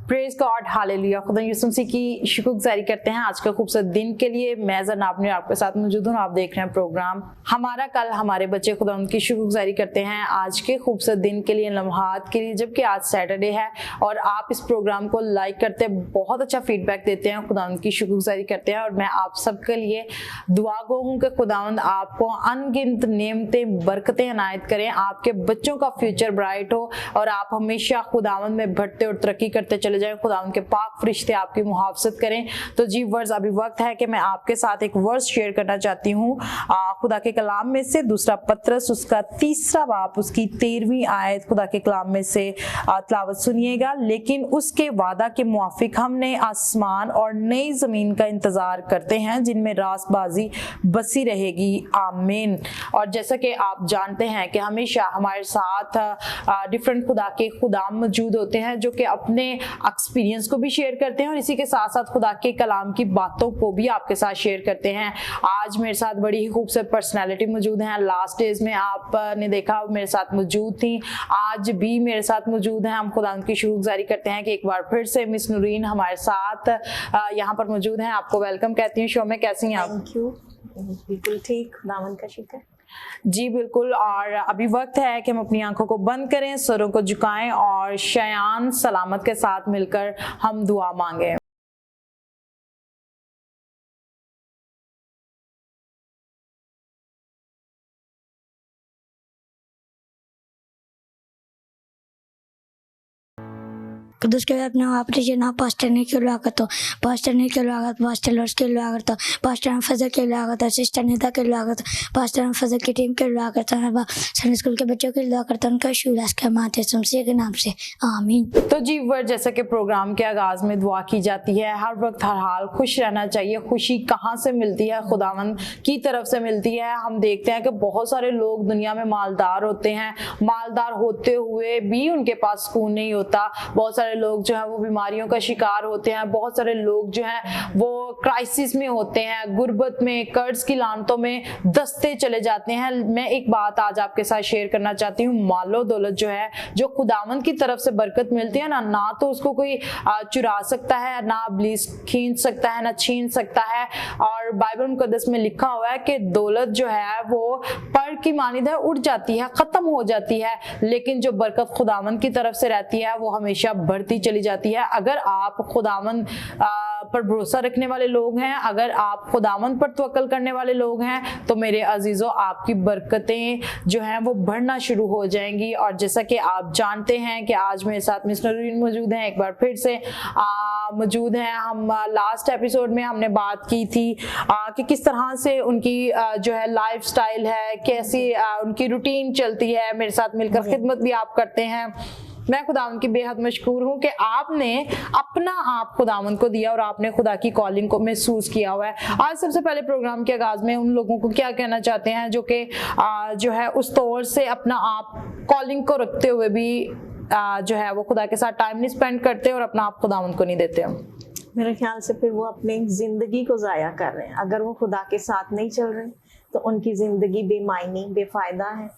Praise God, hallelujah. खुदा यीशु मसीह की शुक्रगुजारी करते हैं आज का खूबसूरत दिन के लिए। मैं जनाब आपके साथ मौजूद हूँ। आप देख रहे हैं प्रोग्राम हमारा कल हमारे बच्चे। खुदा उनकी शुक्रगुजारी करते हैं आज के खूबसूरत दिन के लिए, लम्हात के लिए, जबकि आज सैटरडे है और आप इस प्रोग्राम को लाइक करते हैं, बहुत अच्छा फीडबैक देते हैं। खुदा उनकी शुक्रगुजारी करते हैं और मैं आप सबके लिए दुआ गो हूँ कि खुदावंद आपको अनगिनत नेमतें, बरकतें अनायत करें, आपके बच्चों का फ्यूचर ब्राइट हो और आप हमेशा खुदावंद में बढ़ते और तरक्की करते चले जाएं। खुदावंद के पाक फरिश्ते आपकी मुहाफजत करें। तो जी वर्स, अभी वक्त है कि मैं आपके साथ एक वर्स शेयर करना चाहती हूँ खुदा के कलाम में से, दूसरा पत्रस उसका 3 बाब उसकी 13वीं आयत खुदा के कलाम में से तलावत सुनिएगा। लेकिन उसके वादा के मुआफिक हम नए आसमान और नई जमीन का इंतजार करते हैं जिनमें रास्तबाजी बसी रहेगी। आमीन। और जैसा कि आप जानते हैं कि हमेशा हमारे साथ डिफरेंट खुदा के खुदा मौजूद होते हैं जो कि अपने एक्सपीरियंस को भी शेयर करते हैं और इसी के साथ साथ खुदा के कलाम की बातों को भी आपके साथ शेयर करते हैं। आज मेरे साथ बड़ी ही खूबसूरत पर्सनैलिटी मौजूद हैं। लास्ट डेज में आपने देखा मेरे साथ मौजूद थी, आज भी मेरे साथ मौजूद हैं। हम खुदा की शुक्रगुजारी करते हैं कि एक बार फिर से मिस नूरीन हमारे साथ यहाँ पर मौजूद हैं। आपको वेलकम कहती हूँ शो में। कैसी हैं आप? थैंक यू, बिल्कुल ठीक, खुदावन का शुक्र। जी बिल्कुल। और अभी वक्त है कि हम अपनी आंखों को बंद करें, सरों को झुकाएं और शयान सलामत के साथ मिलकर हम दुआ मांगे। Kudus ke अपने आप लीजिए ना, पास्टर ने क्यों लागत हो, पास्टर ने क्यों लागत, पास्टर लॉर्ड्स के लागत हो, पास्टर फजल के लागत है, सिस्टर नेता के लागत, पास्टर फजल की टीम के लागत है, संडे स्कूल के बच्चों के लागत है, उनका शुलास के माते सुमसी के नाम से आमीन। तो जी वर, जैसा कि प्रोग्राम के आगाज में दुआ की जाती है, हर वक्त हर हाल खुश रहना चाहिए। खुशी कहाँ से मिलती है? खुदावंद की तरफ से मिलती है। हम देखते हैं कि बहुत सारे लोग दुनिया में मालदार होते हैं, मालदार होते हुए भी उनके पास सुकून नहीं होता। बहुत सारे लोग जो है वो बीमारियों का शिकार होते हैं, बहुत सारे लोग जो हैं वो क्राइसिस में होते हैं, गुर्बत में, कर्ज की लानतों में दसते चले जाते हैं। मैं एक बात आज आपके साथ शेयर करना चाहती हूँ। मालो दौलत जो है, जो खुदावंद की तरफ से बरकत मिलती है ना तो उसको कोई चुरा सकता है, ना इब्लीस खींच सकता है, ना छीन सकता है। और बाइबल मुकद्दस में लिखा हुआ है कि दौलत जो है वो पर की मानिद है, उड़ जाती है, खत्म हो जाती है, लेकिन जो बरकत खुदावंद की तरफ से रहती है वो हमेशा बढ़ती चली जाती है। अगर आप खुदावंद पर भरोसा रखने वाले लोग हैं, अगर आप खुदावंद पर तवक्कल करने वाले लोग हैं, तो मेरे अजीजों आपकी बरकतें जो हैं वो बढ़ना शुरू हो जाएंगी। और जैसा कि आप जानते हैं कि आज मेरे साथ मिस नूरीन मौजूद हैं, एक बार फिर से मौजूद हैं। हम लास्ट एपिसोड में हमने बात की थी कि किस तरह से उनकी जो है लाइफ स्टाइल है, कैसी उनकी रूटीन चलती है। मेरे साथ मिलकर खिदमत भी आप करते हैं। मैं खुदावंद की बेहद मशकूर हूँ कि आपने अपना आप खुदावंद को दिया और आपने खुदा की कॉलिंग को महसूस किया हुआ है। आज सबसे पहले प्रोग्राम के आगाज में उन लोगों को क्या कहना चाहते हैं जो कि जो है उस तौर से अपना आप कॉलिंग को रखते हुए भी जो है वो खुदा के साथ टाइम नहीं स्पेंड करते और अपना आप खुदावंद को नहीं देते? मेरे ख्याल से फिर वो अपनी जिंदगी को जाया कर रहे हैं। अगर वो खुदा के साथ नहीं चल रहे तो उनकी जिंदगी बेमायनी, बेफायदा है।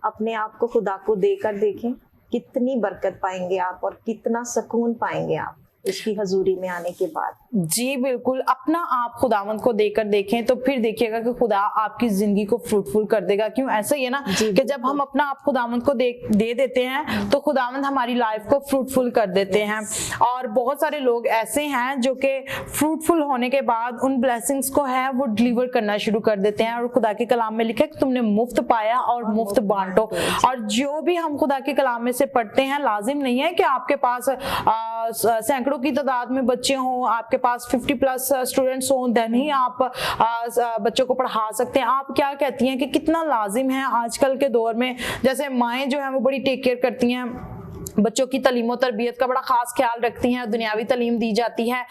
अपने आप को खुदा को देकर देखें, कितनी बरकत पाएंगे आप और कितना सुकून पाएंगे आप इसकी हजूरी में आने के बाद। जी बिल्कुल। अपना आप खुदावंद को देकर देखें तो फिर देखिएगा कि खुदा आपकी जिंदगी को फ्रूटफुल कर देगा। क्यों? ऐसा ही है ना कि जब हम अपना आप खुदावंद को दे देते हैं तो खुदावंद हमारी लाइफ को फ्रूटफुल कर देते हैं। और बहुत सारे लोग ऐसे हैं जो कि फ्रूटफुल होने के बाद उन ब्लेसिंग्स को है वो डिलीवर करना शुरू कर देते हैं। और खुदा के कलाम में लिखा है कि तुमने मुफ्त पाया और मुफ्त बांटो। और जो भी हम खुदा के कलाम में से पढ़ते हैं, लाजिम नहीं है कि आपके पास सैकड़ों की तादाद में बच्चे हों, आपके पास 50+ स्टूडेंट्स हों, देन ही आप बच्चों को पढ़ा सकते हैं। आप क्या कहती हैं कि कितना लाजिम है आजकल के दौर में? जैसे माएँ जो है वो बड़ी टेक केयर करती हैं, बच्चों की तालीम और तरबियत का बड़ा खास ख्याल रखती हैं, दुनियावी तालीम दी जाती है,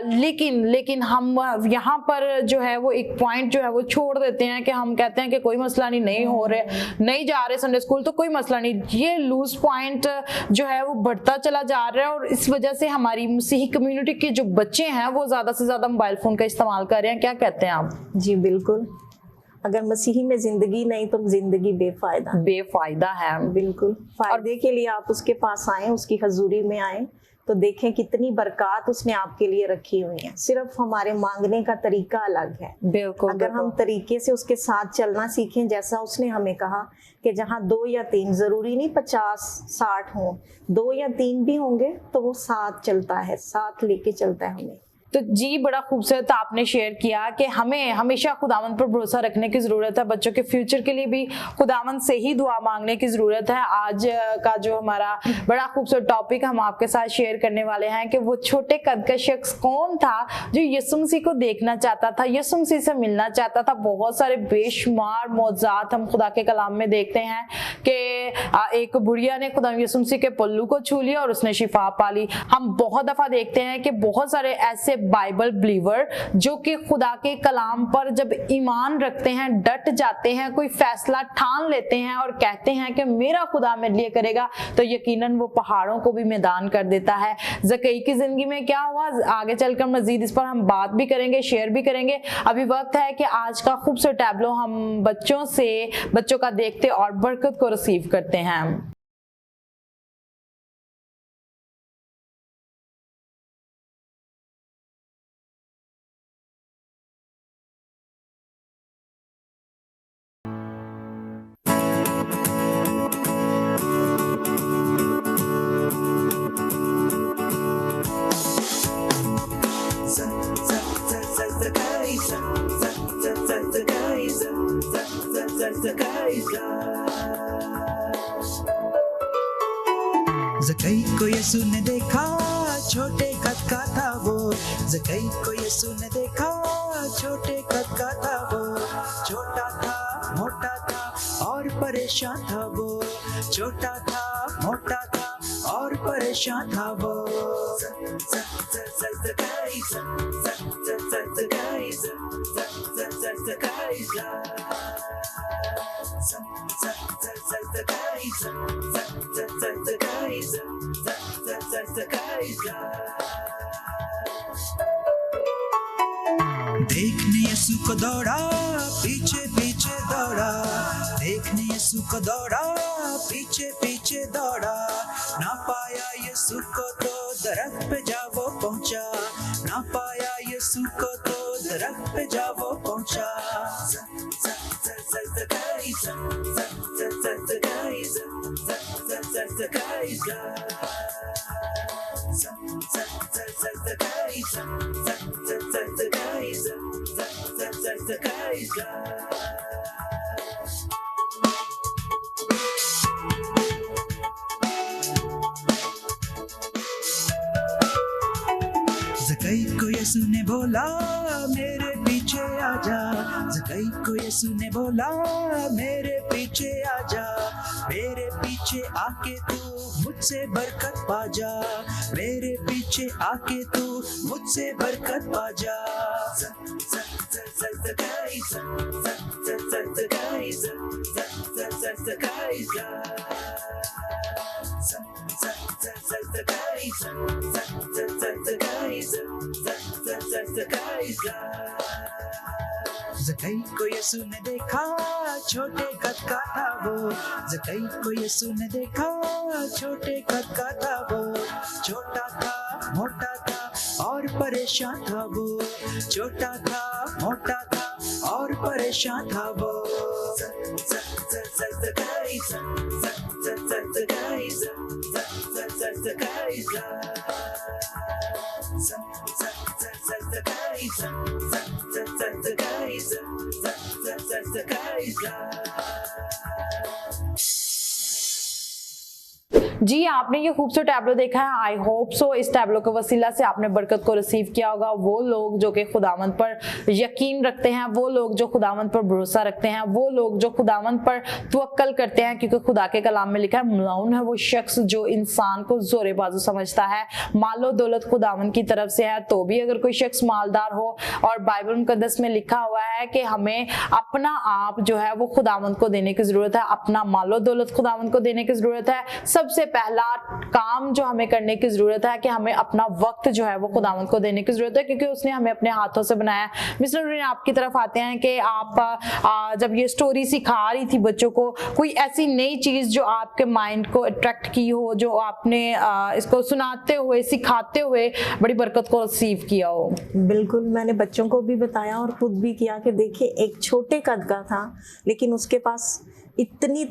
लेकिन हम यहाँ पर जो है वो एक पॉइंट जो है वो छोड़ देते हैं कि हम कहते हैं कि कोई मसला नहीं हो रहे, नहीं जा रहे संडे स्कूल तो कोई मसला नहीं। ये लूज पॉइंट जो है वो बढ़ता चला जा रहा है और इस वजह से हमारी मसीही कम्युनिटी के जो बच्चे हैं वो ज्यादा से ज्यादा मोबाइल फोन का इस्तेमाल कर रहे हैं। क्या कहते हैं आप? जी बिल्कुल। अगर मसीही में जिंदगी नहीं तो जिंदगी बेफायदा है। बिल्कुल। फायदे के लिए आप उसके पास आए, उसकी हजूरी में आए, तो देखें कितनी बरकत उसने आपके लिए रखी हुई है। सिर्फ हमारे मांगने का तरीका अलग है। बिल्कुल, अगर हम तरीके से उसके साथ चलना सीखें, जैसा उसने हमें कहा कि जहाँ 2 या 3, जरूरी नहीं 50-60 हों, 2 या 3 भी होंगे तो वो साथ चलता है, साथ लेके चलता है हमें। तो जी बड़ा खूबसूरत आपने शेयर किया कि हमें हमेशा खुदावंद पर भरोसा रखने की ज़रूरत है। बच्चों के फ्यूचर के लिए भी खुदावंद से ही दुआ मांगने की ज़रूरत है। आज का जो हमारा बड़ा खूबसूरत टॉपिक हम आपके साथ शेयर करने वाले हैं कि वो छोटे कद का शख्स कौन था जो यीशु मसीह को देखना चाहता था, यीशु मसीह से मिलना चाहता था। बहुत सारे बेशुमार मौज़ात हम खुदा के कलाम में देखते हैं कि एक बुढ़िया ने खुदा यीशु मसीह के पल्लू को छू लिया और उसने शिफा पा ली। हम बहुत दफ़ा देखते हैं कि बहुत सारे ऐसे बाइबल बिलीवर जो कि खुदा के कलाम पर जब ईमान रखते हैं, डट जाते हैं, कोई फैसला ठान लेते हैं और कहते हैं कि मेरा खुदा मेरे लिए करेगा, तो यकीनन वो पहाड़ों को भी मैदान कर देता है। ज़कई की जिंदगी में क्या हुआ, आगे चलकर मजीद इस पर हम बात भी करेंगे, शेयर भी करेंगे। अभी वक्त है कि आज का खूबसूरत टैबलो हम बच्चों का देखते और बरकत को रिसीव करते हैं। ज़कई को यीशु ने देखा, छोटे कद का था वो। ज़कई को यीशु ने देखा, छोटे कद का था वो। छोटा था, मोटा था और परेशान था वो। छोटा था, मोटा था और परेशान था वो। देखने यीशु को दौड़ा, पीछे पीछे दौड़ा। देखने यीशु को दौड़ा, पीछे पीछे दौड़ा। ना पाया यीशु को तो दरख्त पे जा वो पहुंचा। ना पाया यीशु को तो दरख्त पे जा वो पहुंचा। ज़कई को यीशु ने बोला, मेरे पीछे आजा। ज़कई को यीशु ने बोला, मेरे पीछे आजा। मेरे पीछे आके तू मुझसे बरकत पा जा। मेरे पीछे आके तू मुझसे बरकत पा जा। ज़कई को यीशु ने देखा, छोटे कद का था वो। ज़कई को यीशु ने देखा, छोटे कद का था वो। छोटा था, मोटा था और परेशान था वो। छोटा था, मोटा था और परेशान था वो। जी आपने ये खूबसूरत टैबलो देखा है। आई होप सो इस टैबलो के वसीला से आपने बरकत को रिसीव किया होगा। वो लोग जो कि खुदावंद पर यकीन रखते हैं, वो लोग जो खुदावंद पर भरोसा रखते हैं, वो लोग जो खुदावंद पर तवक्कल करते हैं, क्योंकि खुदा के कलाम में लिखा है मलऊन है वो शख्स जो इंसान को जोरे बाजू समझता है। मालो दौलत खुदावंद की तरफ से है, तो भी अगर कोई शख्स मालदार हो, और बाइबल मुकद्दस में लिखा हुआ है कि हमें अपना आप जो है वो खुदावंद को देने की जरूरत है, अपना मालो दौलत खुदावंद को देने की जरूरत है। सबसे सबसे पहला काम जो हमें करने की जरूरत है कि हमें अपना वक्त जो है वो खुदावंद को देने की जरूरत है, क्योंकि उसने हमें अपने हाथों से बनाया। मिस्टर नूरीन, आपकी तरफ आते हैं कि आप जब ये स्टोरी सिखा रही थी बच्चों को, कोई ऐसी नई चीज जो आपके माइंड को अट्रैक्ट की हो, जो आपने इसको सुनाते हुए सिखाते हुए बड़ी बरकत को रिसीव किया हो? बिल्कुल, मैंने बच्चों को भी बताया और खुद भी किया कि देखिए एक छोटे कद का था, लेकिन उसके पास इतनी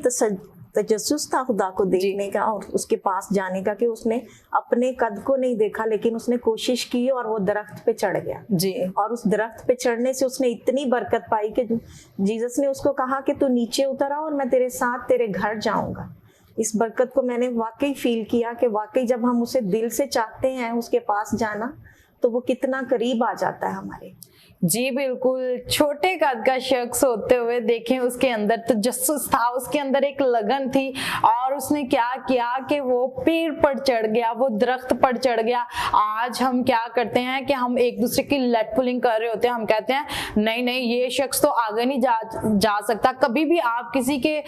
तजस्सुस था खुदा को देखने का और उसके पास जाने का कि उसने अपने कद को नहीं देखा, लेकिन उसने कोशिश की और वो दरख्त पे चढ़ गया जी। और उस दरख्त पे चढ़ने से उसने इतनी बरकत पाई कि जीसस ने उसको कहा कि तू नीचे उतर आ और मैं तेरे साथ तेरे घर जाऊंगा। इस बरकत को मैंने वाकई फील किया कि वाकई जब हम उसे दिल से चाहते हैं उसके पास जाना, तो वो कितना करीब आ जाता है हमारे। जी बिल्कुल, छोटे कद का शख्स होते हुए देखें उसके अंदर तजस्सुस था, उसके अंदर एक लगन थी और उसने क्या किया कि वो पेड़ पर चढ़ गया, वो दरख्त पर चढ़ गया। आज हम क्या करते हैं कि हम एक दूसरे की लेट पुलिंग कर रहे होते हैं, हम कहते हैं नहीं नहीं ये शख्स तो आगे नहीं जा सकता। कभी भी आप किसी के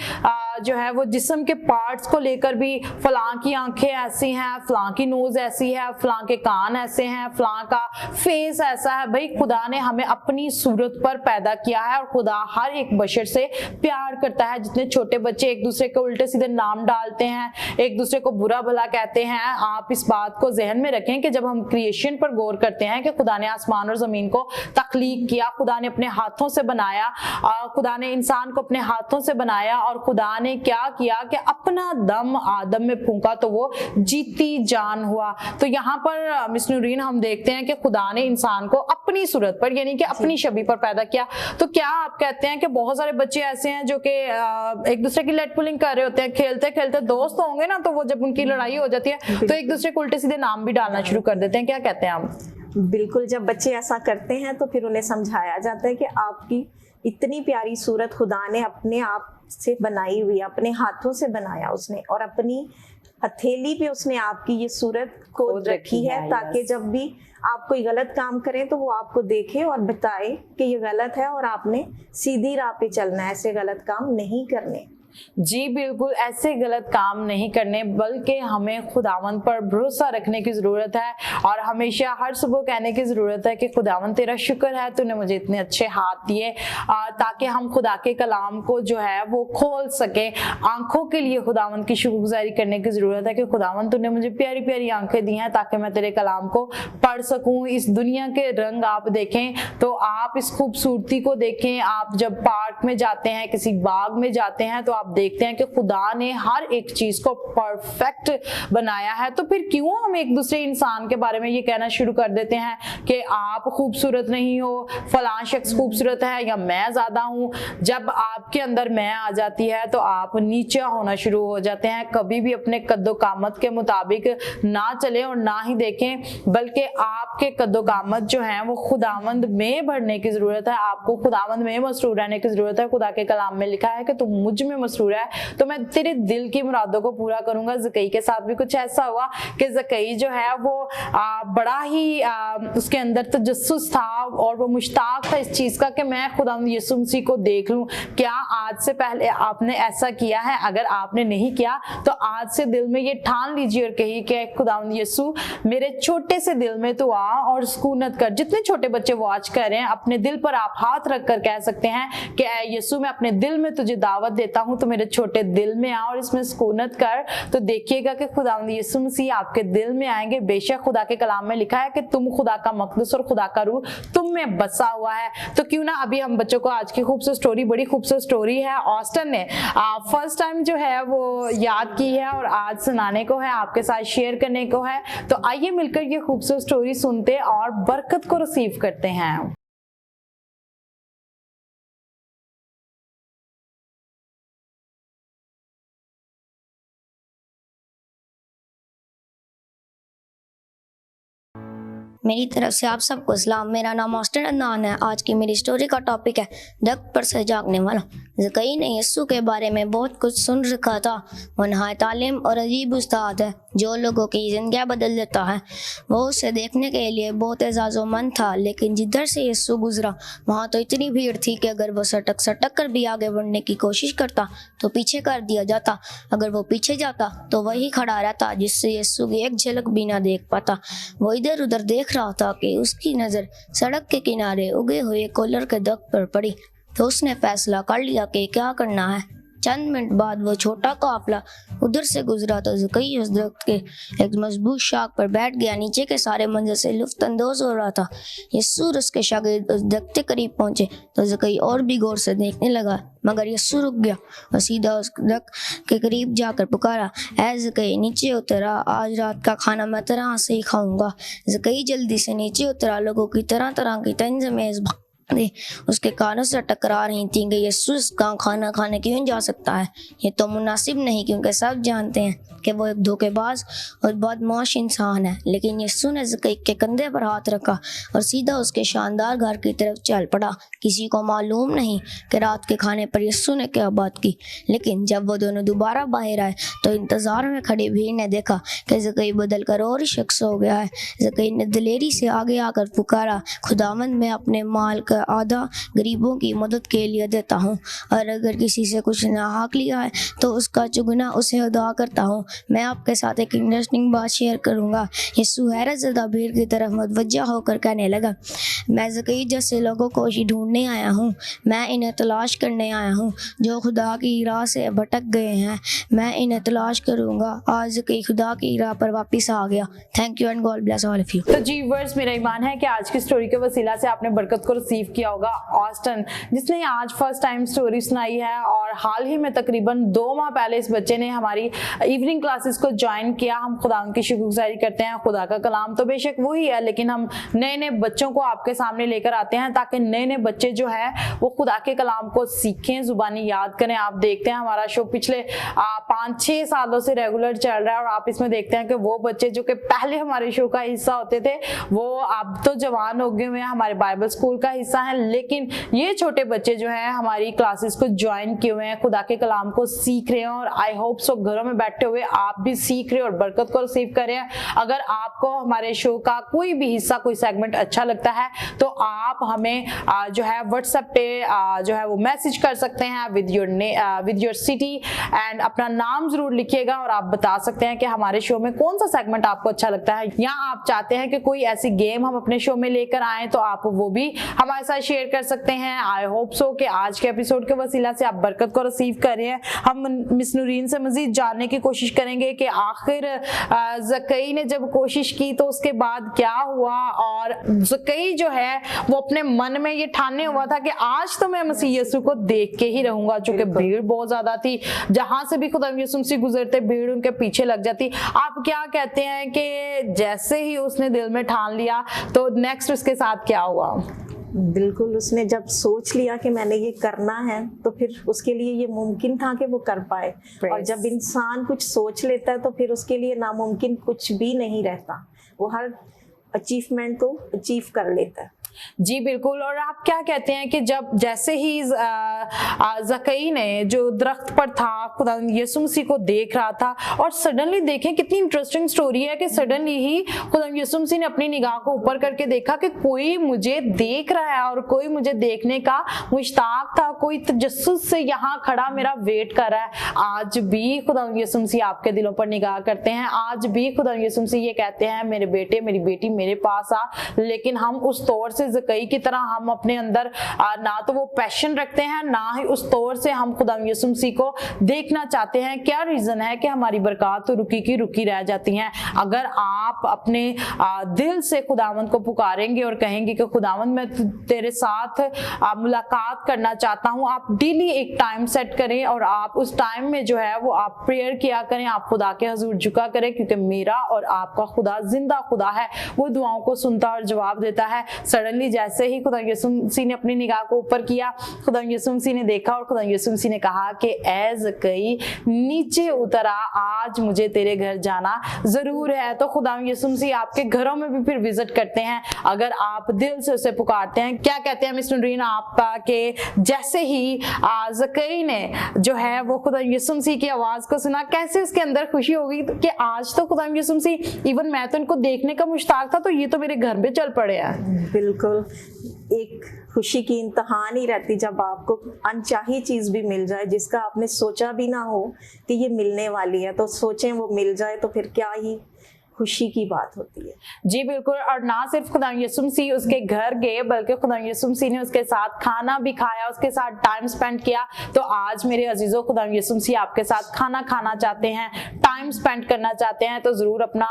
जो है वो जिस्म के पार्ट्स को लेकर भी फलां की आंखें ऐसी हैं, फलां की नोज ऐसी है, फलां के कान ऐसे हैं, फलां का फेस ऐसा है। भाई खुदा ने हमें अपनी सूरत पर पैदा किया है और खुदा हर एक बशर से प्यार करता है। जितने छोटे बच्चे एक दूसरे के उल्टे सीधे नाम डालते हैं, एक दूसरे को बुरा भला कहते हैं, आप इस बात को जहन में रखें कि जब हम क्रिएशन पर गौर करते हैं कि खुदा ने आसमान और जमीन को तख्लीक किया, खुदा ने अपने हाथों से बनाया, खुदा ने इंसान को अपने हाथों से बनाया और खुदा ने क्या किया कि अपना दम आदम में फूंका तो वो जीती जान हुआ। तो यहाँ पर मिस नूरीन हम देखते हैं कि खुदा ने इंसान को अपनी सूरत पर यानी कि अपनी छवि पर पैदा किया। तो क्या आप कहते हैं कि बहुत सारे बच्चे ऐसे हैं जो कि एक दूसरे की लेट पुलिंग कर रहे होते हैं, खेलते खेलते दोस्त होंगे ना, तो वो जब उनकी लड़ाई हो जाती है तो एक दूसरे को उल्टे सीधे नाम भी डालना शुरू कर देते हैं, क्या कहते हैं आप? बिल्कुल, जब बच्चे ऐसा करते हैं तो फिर उन्हें समझाया जाता है कि आपकी इतनी प्यारी सूरत खुदा ने अपने आप से बनाई हुई, अपने हाथों से बनाया उसने, और अपनी हथेली पे उसने आपकी ये सूरत खोद रखी है ताकि जब भी आप कोई गलत काम करें तो वो आपको देखे और बताए कि ये गलत है और आपने सीधी राह पे चलना है, ऐसे गलत काम नहीं करने। जी बिल्कुल, ऐसे गलत काम नहीं करने, बल्कि हमें खुदावंद पर भरोसा रखने की जरूरत है और हमेशा हर सुबह कहने की जरूरत है कि खुदावंद तेरा शुक्र है तूने मुझे इतने अच्छे हाथ दिए, ताकि हम खुदा के कलाम को जो है वो खोल सके। आंखों के लिए खुदावंद की शुक्रगुजारी करने की जरूरत है कि खुदावंद तूने मुझे प्यारी प्यारी आंखें दी हैं ताकि मैं तेरे कलाम को पढ़ सकूं। इस दुनिया के रंग आप देखें तो आप इस खूबसूरती को देखें। आप जब पार्क में जाते हैं, किसी बाग में जाते हैं, तो आप देखते हैं कि खुदा ने हर एक चीज को परफेक्ट बनाया है। तो फिर क्यों हम एक दूसरे इंसान के बारे में ये कहना शुरू कर देते हैं कि आप खूबसूरत नहीं हो, फलां शख्स खूबसूरत है या मैं ज्यादा हूं। जब आपके अंदर मैं आ जाती है तो आप नीचे होना शुरू हो जाते हैं। कभी भी अपने कद्दो कामत के मुताबिक ना चले और ना ही देखें, बल्कि आपके कद्दो कामत जो है वो खुदावंद में बढ़ने की जरूरत है। आपको खुदावंद में मसरूर रहने की जरूरत है। खुदा के कलाम में लिखा है कि तुम मुझ में मसरूर है तो मैं तेरे दिल की मुरादों को पूरा करूंगा। ज़कई के साथ भी कुछ ऐसा हुआ कि ज़कई जो है वो बड़ा ही उसके अंदर तजस्सुस था और वो मुश्ताक था इस चीज का कि मैं खुदावंद यीशु मसीह को देख लूं। क्या आज से पहले आपने ऐसा किया है? अगर आपने नहीं किया तो आज से दिल में ये ठान लीजिए और कहिए कि खुदावंद यीशु मेरे छोटे से दिल में तू आ और सुकूनत कर। जितने छोटे बच्चे वॉच कर रहे हैं, अपने दिल पर आप हाथ रख कर कह सकते हैं कि ऐ यीशु मैं अपने दिल में तुझे दावत देता हूं, तो मेरे छोटे दिल में आ और इसमें सुकूनत कर। तो देखिएगा कि खुदावंद यीशु मसीह आपके दिल में आएंगे। बेशक खुदा के कलाम में लिखा है कि तुम खुदा का मकदस और खुदा का रूह तुम में बसा हुआ है। तो क्यों ना अभी हम बच्चों को आज की खूबसूरत स्टोरी, बड़ी खूबसूरत स्टोरी है, ऑस्टन ने फर्स्ट टाइम जो है वो याद की है और आज सुनाने को है, आपके साथ शेयर करने को है। तो आइए मिलकर ये खूबसूरत स्टोरी सुनते और बरकत को रिसीव करते हैं। मेरी तरफ से आप सबको सलाम। मेरा नाम ऑस्टन अदनान है। आज की मेरी स्टोरी का टॉपिक है दरख्त पर से जागने वाला। ज़कई ने यीशु के बारे में बहुत कुछ सुन रखा था। वो नहायत आलिम और अजीब उस्ताद है। जो लोगों की जिंदगियां बदल देता है। वो उसे देखने के लिए बहुत एजाज़ोमंद था, लेकिन जिधर से यीशु गुजरा वहाँ तो इतनी भीड़ थी कि अगर वो सटक कर भी आगे बढ़ने की कोशिश करता तो पीछे कर दिया जाता। अगर वो पीछे जाता तो वही खड़ा रहता, जिससे यीशु की एक झलक भी ना देख पाता। वो इधर उधर देख रहा था कि उसकी नज़र सड़क के किनारे उगे हुए कोलर के दरख्त पर पड़ी, तो उसने फैसला कर लिया कि क्या करना है। चंद मिनट बाद वो छोटा काफिला उधर से गुजरा तो ज़कई उस दरख्त के एक मजबूत शाख पर बैठ गया। नीचे के सारे मंजर से लुत्फ़ अंदोज़ हो रहा था। यीशु और उसके शागिर्द उस दरख्त के करीब पहुंचे तो ज़कई और भी गौर से देखने लगा, मगर यीशु रुक गया और सीधा उस दरख्त के करीब जाकर पुकारा, ऐ ज़कई नीचे उतरा, आज रात का खाना मैं तरह से ही खाऊंगा। ज़कई जल्दी से नीचे उतरा। लोगों की तरह तरह की तंज़ उसके कानों से टकरा रही थी कि यीशु का खाना खाने क्यों जा सकता है। ये तो मुनासिब नहीं, क्योंकि सब जानते हैं कि वो एक धोखेबाज और बदमाश इंसान है। लेकिन यीशु ने ज़कई के कंधे पर हाथ रखा और सीधा उसके शानदार घर की तरफ चल पड़ा। किसी को मालूम नहीं कि रात के खाने पर यीशु ने क्या बात की, लेकिन जब वो दोनों दोबारा बाहर आए तो इंतज़ार में खड़ी भीड़ ने देखा कि ज़कई बदल कर और शख्स हो गया है। ज़कई ने दिलेरी से आगे आकर पुकारा, खुदावंद मैं अपने माल का आधा गरीबों की मदद के लिए देता हूँ, और अगर किसी से कुछ नाहक लिया है तो उसका चुगना उसे अदा करता हूँ। मैं आपके साथ एक इंटरेस्टिंग बात शेयर करूँगा। यीशु हैरत ज़दा भीड़ की तरफ मुतवज्जा होकर कहने लगा, मैं ज़कई जैसे लोगों को ही ढूंढने आया हूँ। मैं इन्हें तलाश करने आया हूँ जो खुदा की राह से भटक गए हैं। मैं इन्हें तलाश करूँगा। आज ज़कई खुदा की राह पर वापस आ गया। Thank you and God bless all of you. तो जी वर्स, मेरा ईमान है कि आज की स्टोरी के वसीला से आपने बरकत को रिसीव किया होगा। ऑस्टन जिसने आज फर्स्ट टाइम स्टोरी सुनाई है, और हाल ही में तकरीबन 2 माह पहले इस बच्चे ने हमारी इवनिंग क्लासेस को ज्वाइन किया। हम खुदा की शुक्रगुजारी करते हैं। खुदा का कलाम तो बेशक वही है, लेकिन हम नए नए बच्चों को आपके सामने लेकर आते हैं ताकि नए नए बच्चे जो है वो खुदा के कलाम को सीखें, जुबानी याद करें। आप देखते हैं हमारा शो पिछले 5-6 सालों से रेगुलर चल रहा है, और आप इसमें देखते हैं कि वो बच्चे जो कि पहले हमारे शो का हिस्सा होते थे वो अब तो जवान हो गए हुए हैं, हमारे बाइबल स्कूल का हिस्सा है। लेकिन ये छोटे बच्चे जो हैं हमारी क्लासेस को ज्वाइन किए हुए हैं, खुदा के कलाम को सीख रहे हैं, और आई होप सो घरों में बैठे हुए आप भी सीख रहे हैं और बरकत को रिसीव कर रहे हैं। अगर आपको हमारे शो का कोई भी हिस्सा, कोई सेगमेंट अच्छा लगता है तो आप हमें जो है व्हाट्सएप पे जो है वो मैसेज कर सकते हैं विद योर सिटी, एंड अपना नाम जरूर लिखिएगा, और आप बता सकते हैं कि हमारे शो में कौन सा सेगमेंट आपको अच्छा लगता है, या आप चाहते हैं कि कोई ऐसी गेम हम अपने शो में लेकर आए तो आप वो भी हमारे साथ शेयर कर सकते हैं। आई होप सो कि आज के एपिसोड के वसीला से आप बरकत को रिसीव कर रहे हैं। हम मिस नूरीन से मजीद जानने की कोशिश करेंगे कि आखिर ज़कई ने जब कोशिश की तो उसके बाद क्या हुआ, और ज़कई जो है वो अपने मन में ये ठाने हुआ था कि आज तो मैं मसीह यीशु को देख के ही रहूंगा, चूंकि भीड़ बहुत ज्यादा थी। जहां से भी खुदा यीशु मसीह गुजरते भीड़ उनके पीछे लग जाती। आप क्या कहते हैं कि जैसे ही उसने दिल में ठान लिया तो नेक्स्ट उसके साथ क्या हुआ? बिल्कुल, उसने जब सोच लिया कि मैंने ये करना है तो फिर उसके लिए ये मुमकिन था कि वो कर पाए। और जब इंसान कुछ सोच लेता है तो फिर उसके लिए नामुमकिन कुछ भी नहीं रहता। वो हर अचीवमेंट को अचीव कर लेता है। जी बिल्कुल। और आप क्या कहते हैं कि जब जैसे ही ज़कई ने जो दरख्त पर था खुदा यीशु मसीह को देख रहा था, और सडनली देखें कितनी इंटरेस्टिंग स्टोरी है कि सडनली ही खुदा यीशु मसीह ने अपनी निगाह को ऊपर करके देखा कि कोई मुझे देख रहा है और कोई मुझे देखने का मुश्ताक था, कोई तजस्सुस से यहाँ खड़ा मेरा वेट कर रहा है। आज भी खुदा यीशु मसीह आपके दिलों पर निगाह करते हैं। आज भी खुदा यीशु मसीह ये कहते हैं, मेरे बेटे मेरी बेटी मेरे पास आ। लेकिन हम उस तौर से ज़कई की तरह हम अपने अंदर ना तो वो पैशन रखते हैं, ना ही उस तौर से हम खुदा यीशु मसीह को देखना चाहते हैं। क्या रीजन है कि हमारी बरकत तो रुकी की रुकी रह जाती हैं? अगर आप अपने दिल से खुदावंद को पुकारेंगे और कहेंगे कि खुदावंद मैं तेरे साथ मुलाकात करना चाहता हूँ, आप डेली एक टाइम सेट करें और आप उस टाइम में जो है वो आप प्रेयर किया करें, आप खुदा के हजूर झुका करें, क्योंकि मेरा और आपका खुदा जिंदा खुदा है। वो दुआओं को सुनता और जवाब देता है। सडनली जैसे ही खुदा यीशु मसीह ने अपनी निगाह को ऊपर किया, खुदा यीशु मसीह ने देखा और खुदा यीशु मसीह ने कहा कि ऐ ज़कई नीचे उतर आ, आज मुझे तेरे घर जाना जरूर है। तो खुदा यीशु मसीह आपके घरों में भी फिर विजिट करते हैं अगर आप दिल से उसे पुकारते हैं। क्या कहते हैं मिस नूरीन आपका कि जैसे ही ज़कई ने जो है वो खुदा यीशु मसीह की आवाज को सुना, कैसे उसके अंदर खुशी होगी कि आज तो खुदा यीशु मसीह, इवन मैं तो इनको देखने का मुश्ताक था, तो ये तो मेरे घर में चल पड़े हैं। बिल्कुल, एक खुशी की इंतहा नहीं रहती जब आपको अनचाही चीज भी मिल जाए जिसका आपने सोचा भी ना हो कि ये मिलने वाली है, तो सोचें वो मिल जाए तो फिर क्या ही खुशी की बात होती है। जी बिल्कुल, और ना सिर्फ खुदा यीशु मसीह उसके घर गए बल्कि खुदा यीशु मसीह ने उसके साथ खाना भी खाया, उसके साथ टाइम स्पेंड किया। तो आज मेरे अजीजों, खुदा यीशु मसीह आपके साथ खाना खाना चाहते हैं, टाइम स्पेंड करना चाहते हैं, तो जरूर अपना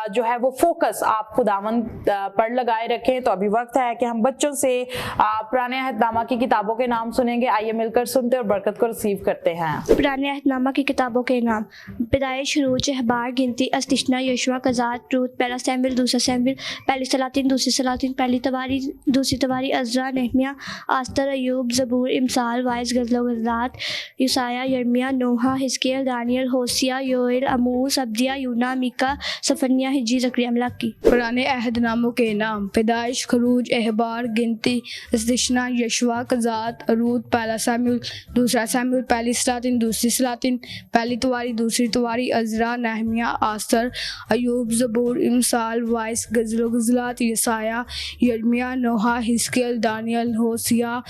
जो है वो फोकस आप खुदावंद पर लगाए रखें। तो अभी वक्त है कि हम बच्चों से पुराने अहदनामा की किताबों के नाम सुनेंगे। आइए मिलकर सुनते और बरकत को रिसीव करते हैं। पुराने अहदनामा की किताबों के नाम: पैदाइश, खरूज, अहबार, गिनती, अस्तिशना, यशवा, कज़ात, रूत, पहला सैमुएल, दूसरा सैमुएल, पहली सलातीन, दूसरी सलातीन, पहली तवारी, दूसरी तवारी, अज़रा, नेहमिया, आस्तर, अय्यूब, ज़बूर, इमसाल, वाइस, गज़ल, गज़लात, यूसाया, यर्मिया, नोहा, हिजकिय्याह, दानियल, होसिया, योएल, अमूस, अब्दिया, यूना, मीका, सफन्या, हिज्जी, ज़करिया, मलाकी। पुराने अहदनामों के नाम: पैदाइश, खरूज, अहबार, गिनती, अस्तिशना, यशवा, कज़ात, रूत, पहला सैमुएल, दूसरा सैमुएल, पहली सलातीन, दूसरी सलातीन, पहली तवारी, दूसरी तवारी, अज़रा, नेहमिया, आस्तर, अय्यूब, ज़बूर, इमसाल, वाइस, गज़ल, गज़लात, यसाया, यर्मिया, नोहा, हिजकिय्याह, दानियल, होसिया,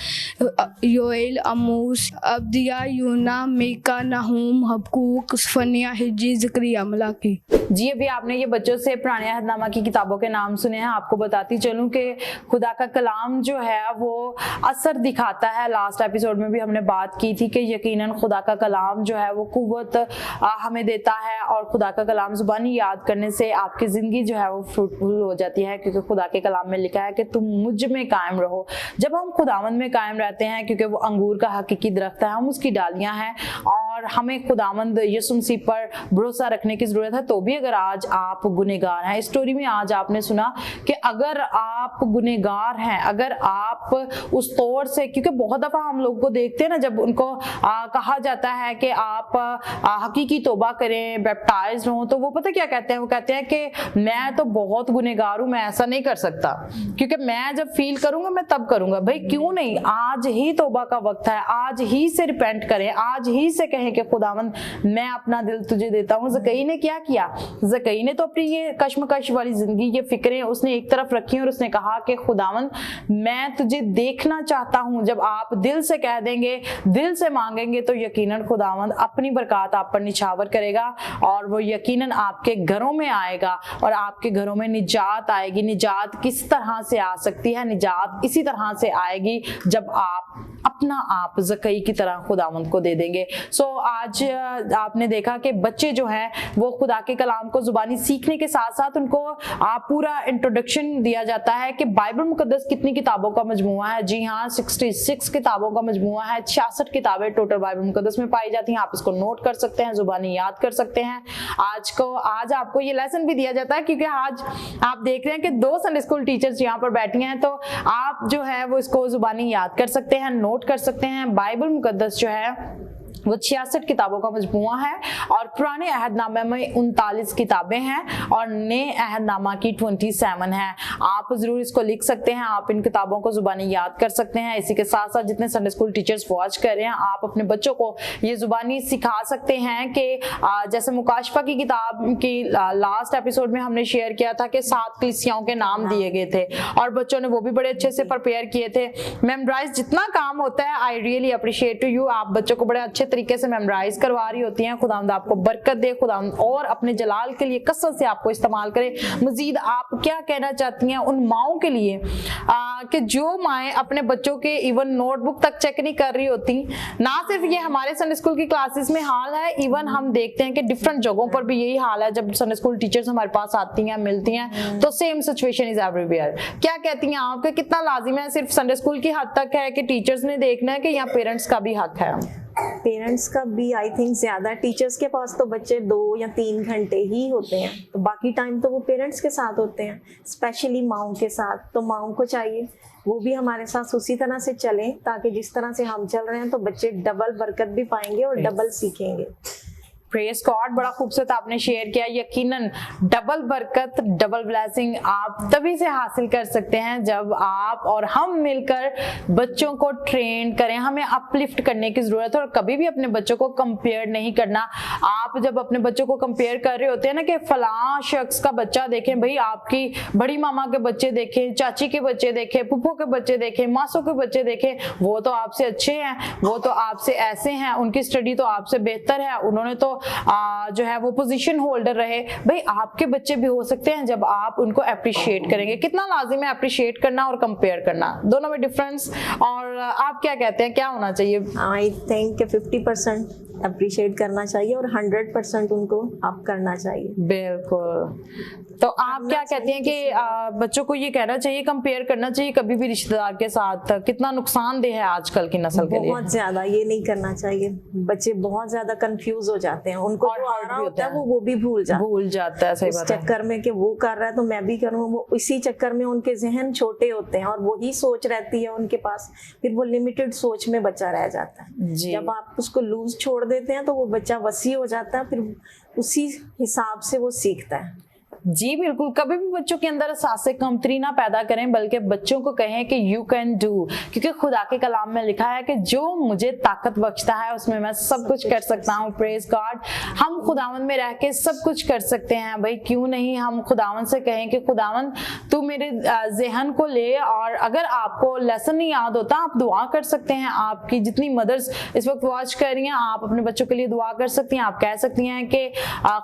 योएल, अमूस, अब्दिया, यूना, मीका, नहूम, हबकूक, सफन्या, हिज्जी, ज़करिया, मलाकी। जी अभी आपने ये बच्चों से पुराने अहदनामा की किताबों के नाम सुने हैं। आपको बताती चलूं कि खुदा का कलाम जो है वो असर दिखाता है। लास्ट एपिसोड में भी हमने बात की थी कि यकीनन खुदा का कलाम जो है वो कुव्वत हमें देता है, और खुदा का कलाम जुबानी याद करने से आपकी ज़िंदगी जो है वो फ्रूटफुल हो जाती है, क्योंकि खुदा के कलाम में लिखा है कि तुम मुझ में कायम रहो। जब हम खुदावंद में कायम रहते हैं, क्योंकि वो अंगूर का हकीकी दरख्त है, हम उसकी डालियां हैं, और हमें खुदावंद यीशु मसीह पर भरोसा रखने की ज़रूरत है। तो भी अगर आज आप गुनहगार हैं, स्टोरी में आज आपने सुना कि अगर आप गुनहगार हैं, अगर आप उस तौर से, क्योंकि बहुत दफ़ा हम लोगों को देखते हैं ना, जब उनको कहा जाता है कि आप हकीकी तौबा करें, बैप्टाइज हों, तो वो पता क्या कहते हैं? वो कहते हैं कि मैं तो बहुत गुनहगार हूँ, मैं ऐसा नहीं कर सकता, क्योंकि मैं जब फील करूंगा मैं तब करूंगा। भाई क्यों नहीं, आज ही तौबा का वक्त है, आज ही से रिपेंट करें, आज ही से कहें कि खुदावंद मैं अपना दिल तुझे देता हूँ। ज़कई ने क्या किया? ज़कई ने तो अपनी ये कश्मकश वाली जिंदगी, ये फिक्रें उसने एक तरफ रखी और उसने कहा कि खुदावंद मैं तुझे देखना चाहता हूँ। जब आप दिल से कह देंगे, दिल से मांगेंगे, तो यकीनन खुदावंद अपनी बरकत आप पर निछावर करेगा, और वो यकीनन आपके घरों में आएगा और आपके घरों में निजात आएगी। निजात किस तरह से आ सकती है? निजात इसी तरह से आएगी जब आप अपना आप ज़कई की तरह खुदावंद को दे देंगे। सो आज आपने देखा कि बच्चे जो हैं वो खुदा के कलाम को जुबानी सीखने के साथ साथ उनको पूरा इंट्रोडक्शन दिया जाता है कि बाइबल मुकद्दस कितनी किताबों का मजमुआ है। जी हाँ, 66 किताबों का मजमुआ है। 66 किताबें टोटल बाइबल मुकद्दस में पाई जाती हैं। आप इसको नोट कर सकते हैं, जुबानी याद कर सकते हैं। आज आपको ये लेसन भी दिया जाता है, क्योंकि आज आप देख रहे हैं कि 2 संडे स्कूल टीचर्स यहाँ पर बैठी हैं, तो आप जो है वो इसको जुबानी याद कर सकते हैं, नोट कर सकते हैं। बाइबल मुकद्दस जो है वो 66 किताबों का मजमूआ है, और पुराने अहदनामे में 39 किताबें हैं और नए अहदनामा की 27 है। आप जरूर इसको लिख सकते हैं, आप इन किताबों को जुबानी याद कर सकते हैं। इसी के साथ साथ जितने संडे स्कूल टीचर्स वॉच कर रहे हैं, आप अपने बच्चों को ये जुबानी सिखा सकते हैं कि जैसे मुकाशफा की किताब की लास्ट एपिसोड में हमने शेयर किया था कि 7 कलीसियाओं के नाम दिए गए थे, और बच्चों ने वो भी बड़े अच्छे से प्रिपेयर किए थे। मेमोराइज जितना काम होता है, I really appreciate to you. आप बच्चों को बड़े अच्छे तरीके से मेमोराइज करवा रही होती हैं। खुदावंद आपको बरकत दे, खुदावंद और अपने जलाल के लिए कसरत से आपको इस्तेमाल करे। मजीद आप क्या कहना चाहती हैं उन माओं के लिए कि जो माएँ अपने बच्चों के इवन नोटबुक तक चेक नहीं कर रही होती? ना सिर्फ ये हमारे संडे स्कूल की क्लासेस में हाल है, इवन हम देखते हैं कि डिफरेंट जगहों पर भी यही हाल है। जब संडे स्कूल टीचर्स हमारे पास आती हैं, मिलती हैं, तो सेम सिचुएशन इज एवरीवेयर। क्या कहती हैं आप, कितना लाजिम है, सिर्फ संडे स्कूल की हद तक है कि टीचर्स ने देखना है, कि यहाँ पेरेंट्स का भी हक है? पेरेंट्स का भी आई थिंक ज़्यादा, टीचर्स के पास तो बच्चे 2 या 3 घंटे ही होते हैं, तो बाकी टाइम तो वो पेरेंट्स के साथ होते हैं, स्पेशली माँओं के साथ। तो माँओं को चाहिए वो भी हमारे साथ उसी तरह से चलें, ताकि जिस तरह से हम चल रहे हैं तो बच्चे डबल बरकत भी पाएंगे और डबल सीखेंगे। प्रेज गॉड, बड़ा खूबसूरत आपने शेयर किया। यकीनन डबल बरकत, डबल ब्लेसिंग आप तभी से हासिल कर सकते हैं जब आप और हम मिलकर बच्चों को ट्रेन करें। हमें अपलिफ्ट करने की जरूरत है और कभी भी अपने बच्चों को कंपेयर नहीं करना। आप जब अपने बच्चों को कंपेयर कर रहे होते हैं ना कि फलां शख्स का बच्चा देखें, भाई आपकी बड़ी मामा के बच्चे देखें, चाची के बच्चे देखें, फूफो के बच्चे देखें, मासों के बच्चे देखें, वो तो आपसे अच्छे हैं, वो तो आपसे ऐसे हैं, उनकी स्टडी तो आपसे बेहतर है, उन्होंने तो जो है वो पोजीशन होल्डर रहे। भाई आपके बच्चे भी हो सकते हैं जब आप उनको अप्रिशिएट करेंगे। कितना लाजिम है अप्रिशिएट करना और कंपेयर करना, दोनों में डिफरेंस। और आप क्या कहते हैं, क्या होना चाहिए? आई थिंक 50% अप्रिशिएट करना चाहिए और 100% उनको आप करना चाहिए। बिल्कुल। तो आप क्या कहते हैं कि बच्चों को ये कहना चाहिए, कंपेयर करना चाहिए कभी भी रिश्तेदार के साथ? कितना नुकसानदेह है आजकल की नस्ल के लिए? बहुत ज्यादा, ये नहीं करना चाहिए। बच्चे बहुत ज्यादा कंफ्यूज हो जाते हैं, उनको जो आ रहा होता है वो भी भूल जाता है। सही उस बात है। चक्कर में कि वो कर रहा है तो मैं भी करूँ, वो इसी चक्कर में उनके जहन छोटे होते हैं और वही सोच रहती है उनके पास, फिर वो लिमिटेड सोच में बच्चा रह जाता है। जी। जब आप उसको लूज छोड़ देते हैं तो वो बच्चा वसी हो जाता है, फिर उसी हिसाब से वो सीखता है। जी बिल्कुल। कभी भी बच्चों के अंदर एहसास कमतरी ना पैदा करें, बल्कि बच्चों को कहें कि यू कैन डू, क्योंकि खुदा के कलाम में लिखा है कि जो मुझे ताकत बख्शता है उसमें मैं सब कुछ कर सकता हूँ। प्रेज गॉड, हम खुदावन में रह के सब कुछ कर सकते हैं। भाई क्यों नहीं हम खुदावन से कहें कि खुदावन तू मेरे जहन को ले, और अगर आपको लेसन नहीं याद होता आप दुआ कर सकते हैं। आपकी जितनी मदर्स इस वक्त वॉच कर रही हैं, आप अपने बच्चों के लिए दुआ कर सकती हैं। आप कह सकती हैं कि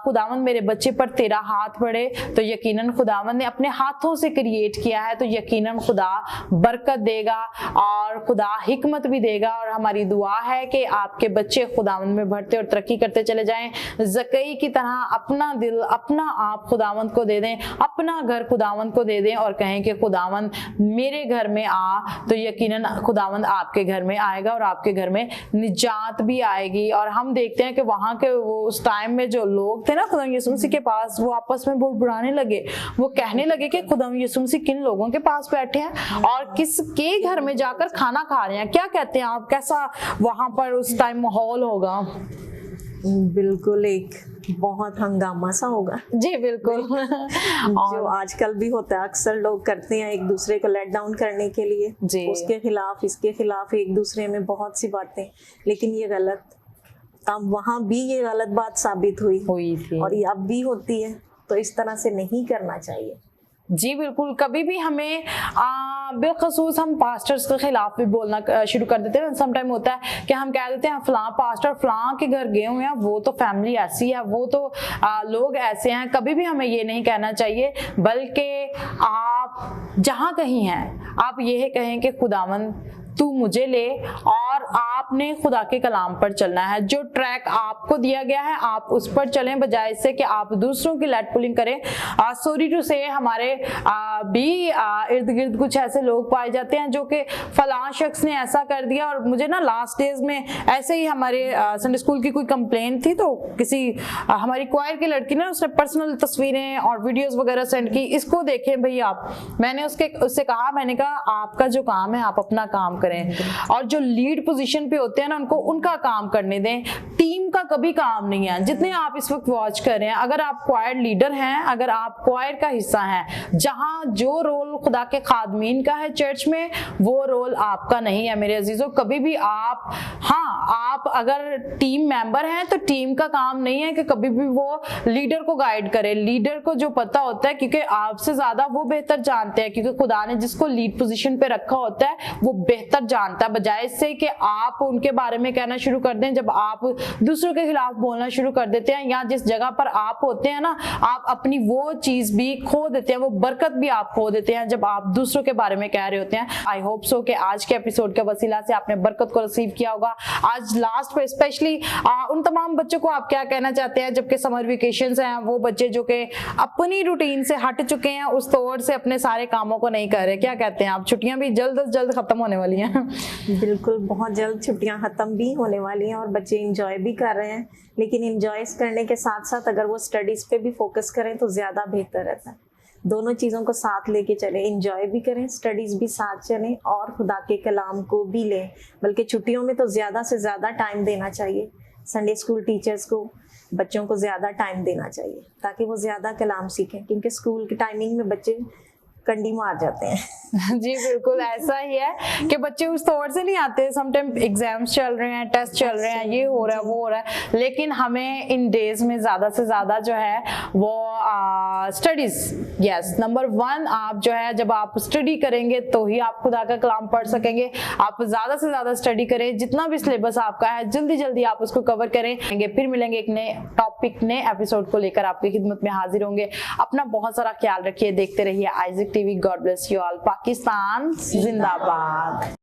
खुदावन मेरे बच्चे पर तेरा हाथ पड़े, तो यकीनन खुदावन ने अपने हाथों से क्रिएट किया है, तो यकीनन खुदा बरकत देगा और खुदा हिकमत भी देगा। और हमारी दुआ है कि आपके बच्चे खुदावन में बढ़ते और तरक्की करते चले जाएं, ज़कई की तरह अपना दिल अपना आप खुदावंद को दे दें, अपना घर खुदावंद को दे दें और कहें कि खुदावंद मेरे घर में आ, तो यकीनन खुदावंद आपके घर में आएगा और आपके घर में निजात भी आएगी। और हम देखते हैं कि वहां के वो उस टाइम में जो लोग थे ना खुदा यीशु मसीह के पास, वो आपस में बुड़बुड़ाने लगे, वो कहने लगे कि खुदा यीशु मसीह किन लोगों के पास बैठे हैं और किसके घर में जाकर खाना खा रहे हैं। क्या कहते हैं आप, कैसा वहां पर उस टाइम माहौल होगा? बिल्कुल एक बहुत हंगामा सा होगा। जी बिल्कुल। जो आजकल भी होता है, अक्सर लोग करते हैं एक दूसरे को लेट डाउन करने के लिए, उसके खिलाफ इसके खिलाफ एक दूसरे में बहुत सी बातें, लेकिन ये गलत, अब वहां भी ये गलत बात साबित हुई थी और ये अब भी होती है, तो इस तरह से नहीं करना चाहिए। जी बिल्कुल। कभी भी हमें बिलखसूस हम पास्टर्स के खिलाफ भी बोलना शुरू कर देते हैं। समटाइम होता है कि हम कह देते हैं फलां पास्टर फलां के घर गए हुए हैं, वो तो फैमिली ऐसी है, वो तो लोग ऐसे हैं। कभी भी हमें ये नहीं कहना चाहिए, बल्कि आप जहाँ कहीं हैं आप ये कहें कि खुदावन तू मुझे ले, और आपने खुदा के कलाम पर चलना है। जो ट्रैक आपको दिया गया है आप उस पर चलें, बजाय इससे कि आप दूसरों की लेट पुलिंग करें। सॉरी टू से हमारे भी इर्द गिर्द कुछ ऐसे लोग पाए जाते हैं जो कि फलां शख्स ने ऐसा कर दिया। और मुझे ना लास्ट डेज में ऐसे ही हमारे संडे स्कूल की कोई कंप्लेन थी, तो किसी हमारी क्वायर की लड़की ने उसने पर्सनल तस्वीरें और वीडियोस वगैरह सेंड की, इसको देखें भाई आप। मैंने उससे कहा, मैंने कहा आपका जो काम है आप अपना काम करें, और जो लीड पोजीशन पे होते हैं ना उनको उनका काम करने दें। टीम का कभी काम नहीं है। जितने आप इस वक्त वॉच कर रहे हैं, अगर आप क्वायर लीडर हैं, अगर आप क्वायर का हिस्सा हैं, जहां जो रोल खुदा के खादमीन का है चर्च में, वो रोल आपका नहीं है मेरे अजीजों। कभी भी आप, हाँ आप अगर टीम मेंबर हैं तो टीम का काम नहीं है कि कभी भी वो लीडर को गाइड करे। लीडर को जो पता होता है, क्योंकि आपसे ज्यादा वो बेहतर जानते हैं, क्योंकि खुदा ने जिसको लीड पोजीशन पे रखा होता है वो बेहतर जानता है। बजाय इससे कि आप उनके बारे में कहना शुरू कर दें, जब आप दूसरों के खिलाफ बोलना शुरू कर देते हैं, या जिस जगह पर आप होते हैं ना, आप अपनी वो चीज भी खो देते हैं, वो बरकत भी आप खो देते हैं जब आप दूसरों के बारे में कह रहे होते हैं। आई होप सो कि आज के एपिसोड के वसीला से आपने बरकत को रिसीव किया होगा। आज लास्ट पे स्पेशली उन तमाम बच्चों को आप क्या कहना चाहते हैं जबकि समर वेकेशंस हैं, वो बच्चे जो कि अपनी रूटीन से हट चुके हैं, उस तौर से अपने सारे कामों को नहीं कर रहे, क्या कहते हैं आप? छुट्टियां भी जल्द से जल्द खत्म होने वाली हैं। हैं। बिल्कुल, बहुत जल्द छुट्टियां ख़त्म भी होने वाली हैं और बच्चे इंजॉय भी कर रहे हैं, लेकिन इंजॉय करने के साथ साथ अगर वो स्टडीज़ पे भी फोकस करें तो ज़्यादा बेहतर रहता है। दोनों चीज़ों को साथ लेके चलें, इंजॉय भी करें, स्टडीज़ भी साथ चलें और खुदा के कलाम को भी लें। बल्कि छुट्टियों में तो ज़्यादा से ज़्यादा टाइम देना चाहिए। संडे स्कूल टीचर्स को बच्चों को ज़्यादा टाइम देना चाहिए ताकि वो ज़्यादा कलाम सीखें, क्योंकि स्कूल की टाइमिंग में बच्चे कंडी मार जाते हैं। जी बिल्कुल ऐसा ही है कि बच्चे उस तौर से नहीं आते। समटाइम एग्जाम्स चल रहे हैं, टेस्ट चल रहे हैं, ये हो रहा है, वो हो रहा है, लेकिन हमें इन डेज में ज़्यादा से ज़्यादा जो है वो स्टडीज़, यस, नंबर 1 आप जो है जब आप स्टडी करेंगे तो ही आप खुदा का कलाम पढ़ सकेंगे। आप ज़्यादा से ज़्यादा स्टडी करें, जितना भी सिलेबस आपका है जल्दी जल्दी आप उसको कवर करें। फिर मिलेंगे एक नए टॉपिक, नए एपिसोड को लेकर आपकी खिदमत में हाजिर होंगे। अपना बहुत सारा ख्याल रखिए, देखते रहिए Isaac TV. God bless you all. Pakistan जिंदाबाद।